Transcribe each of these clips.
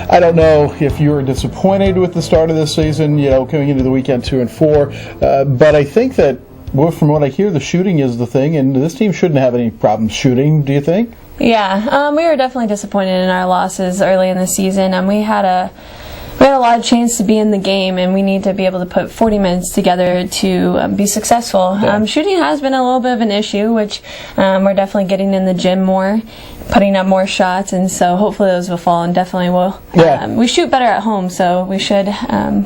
I don't know if you were disappointed with the start of this season, coming into the weekend 2-4, but I think that, well, from what I hear, the shooting is the thing, and this team shouldn't have any problems shooting, do you think? Yeah, we were definitely disappointed in our losses early in the season. We had a lot of chance to be in the game, and we need to be able to put 40 minutes together to be successful. Yeah. Shooting has been a little bit of an issue, which we're definitely getting in the gym more, putting up more shots, and so hopefully those will fall, and definitely will. Yeah. We shoot better at home, so we should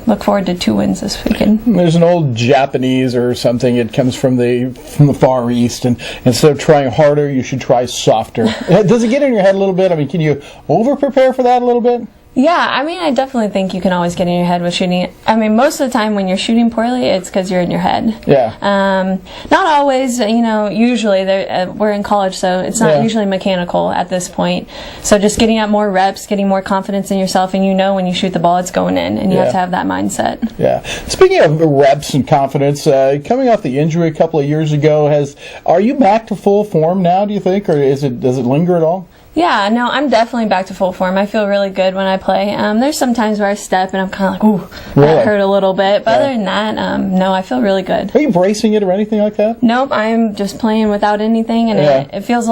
look forward to 2 wins this weekend. There's an old Japanese or something. It comes from the Far East, and instead of trying harder, you should try softer. Does it get in your head a little bit? I mean, can you over-prepare for that a little bit? Yeah, I definitely think you can always get in your head with shooting. Most of the time when you're shooting poorly, it's because you're in your head. Yeah. Not always, usually we're in college, so it's not usually mechanical at this point. So just getting up more reps, getting more confidence in yourself, and when you shoot the ball, it's going in, and you have to have that mindset. Yeah. Speaking of reps and confidence, coming off the injury a couple of years ago, are you back to full form now, do you think, or does it linger at all? Yeah, no, I'm definitely back to full form. I feel really good when I play. There's some times where I step and I'm kind of like, ooh, that hurt a little bit. But other than that, no, I feel really good. Are you bracing it or anything like that? Nope, I'm just playing without anything, and it feels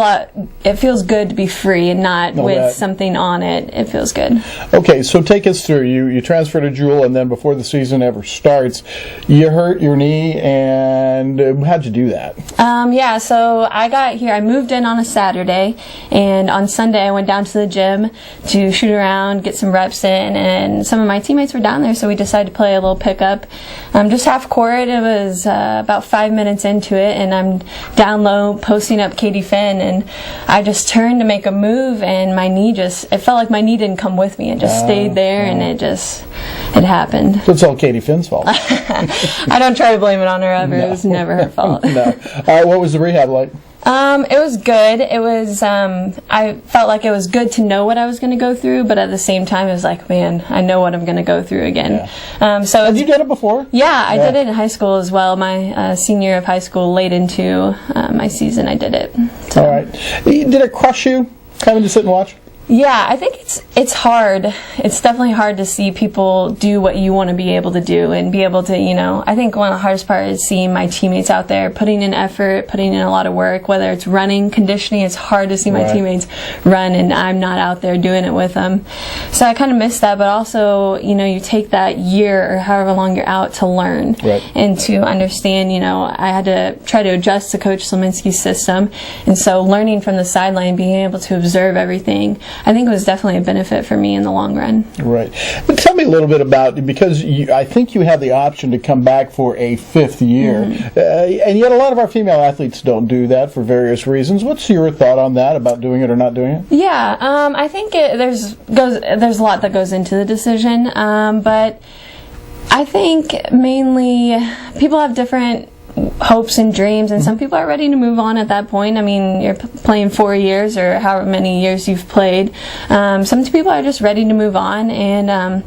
it feels good to be free and not with something on it. It feels good. Okay, so take us through. You transfer to Jewell, and then before the season ever starts, you hurt your knee, and how'd you do that? Yeah, so I got here. I moved in on a Saturday, and on Sunday I went down to the gym to shoot around, get some reps in, and some of my teammates were down there, so we decided to play a little pickup. Just half court. It was about 5 minutes into it, and I'm down low posting up Katie Finn, and I just turned to make a move, and my knee it felt like my knee didn't come with me. It just stayed there, and it happened. So it's all Katie Finn's fault. I don't try to blame it on her ever. No. It was never her fault. No. What was the rehab like? It was good. It was, I felt like it was good to know what I was going to go through, but at the same time, it was like, man, I know what I'm going to go through again. Yeah. Have you done it before? Yeah, I did it in high school as well. My senior year of high school, late into my season, I did it. So. All right. Did it crush you, having to sit and watch? Yeah, I think it's hard. It's definitely hard to see people do what you want to be able to do and be able to, I think one of the hardest part is seeing my teammates out there putting in effort, putting in a lot of work, whether it's running, conditioning. It's hard to see my teammates run and I'm not out there doing it with them. So I kind of miss that, but also, you take that year or however long you're out to learn and to understand, I had to try to adjust to Coach Slominski's system. And so learning from the sideline, being able to observe everything, I think it was definitely a benefit for me in the long run. Right. But tell me a little bit about, because I think you have the option to come back for a 5th year, and yet a lot of our female athletes don't do that for various reasons. What's your thought on that, about doing it or not doing it? Yeah, I think there's a lot that goes into the decision, but I think mainly people have different hopes and dreams, and some people are ready to move on at that point. You're playing 4 years or however many years you've played. Some people are just ready to move on, and I'm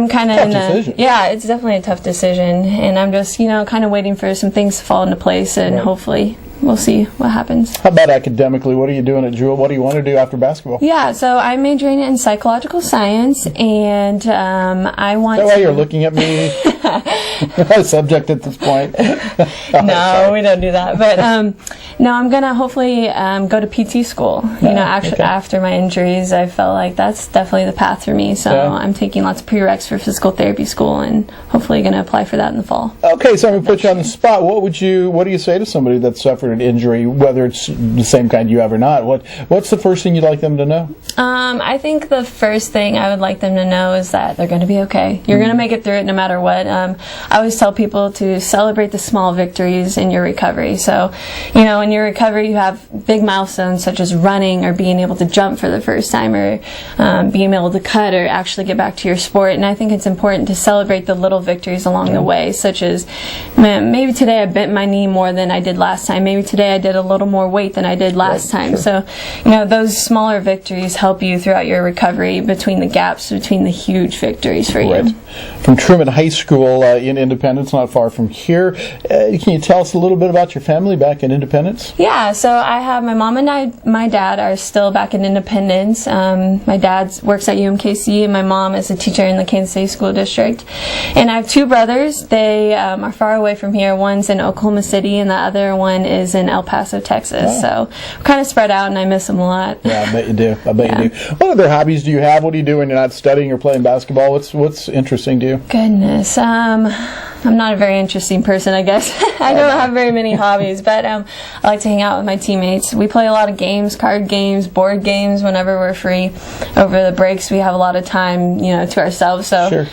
kind of in it's definitely a tough decision, and I'm just kind of waiting for some things to fall into place, and hopefully we'll see what happens. How about academically? What are you doing at Jewell? What do you want to do after basketball? Yeah, so I'm majoring in psychological science, and I want. Is that why you're looking at me? Subject at this point. No, we don't do that. But no, I'm gonna hopefully go to PT school. After my injuries, I felt like that's definitely the path for me. So I'm taking lots of prereqs for physical therapy school, and hopefully gonna apply for that in the fall. Okay, so I'm gonna put you on the spot. What do you say to somebody that suffered an injury, whether it's the same kind you have or not? What's the first thing you'd like them to know? I think the first thing I would like them to know is that they're going to be okay. You're going to make it through it no matter what. I always tell people to celebrate the small victories in your recovery. So, in your recovery, you have big milestones such as running or being able to jump for the first time, or being able to cut or actually get back to your sport. And I think it's important to celebrate the little victories along the way, such as, maybe today I bent my knee more than I did last time. Maybe today I did a little more weight than I did last time. So, those smaller victories help you throughout your recovery between the gaps between the huge victories for you. From Truman High School in in Independence, not far from here. Can you tell us a little bit about your family back in Independence? Yeah, so I have my mom and my dad are still back in Independence. My dad works at UMKC, and my mom is a teacher in the Kansas City School District. And I have two brothers. They are far away from here. One's in Oklahoma City, and the other one is in El Paso, Texas. So we're kind of spread out, and I miss them a lot. Yeah, I bet you do. I bet you do. What other hobbies do you have? What do you do when you're not studying or playing basketball? What's interesting to you? Goodness, I'm not a very interesting person, I guess. I don't have very many hobbies, but I like to hang out with my teammates. We play a lot of games, card games, board games whenever we're free. Over the breaks, we have a lot of time, to ourselves. So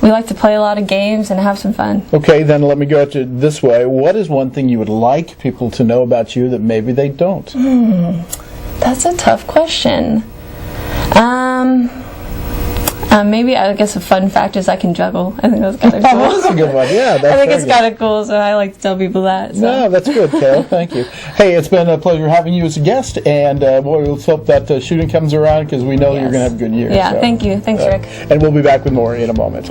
we like to play a lot of games and have some fun. Okay, then let me go at it this way. What is one thing you would like people to know about you that maybe they don't? That's a tough question. Maybe, I guess, a fun fact is I can juggle. I think that's kind of cool. That's a good one, yeah. I think it's kind of cool, so I like to tell people that. So. No, that's good, Kayla. Thank you. Hey, it's been a pleasure having you as a guest, and boy, let's hope that shooting comes around, because we know you're going to have a good year. Yeah, so. Thank you. Thanks, Rick. And we'll be back with more in a moment.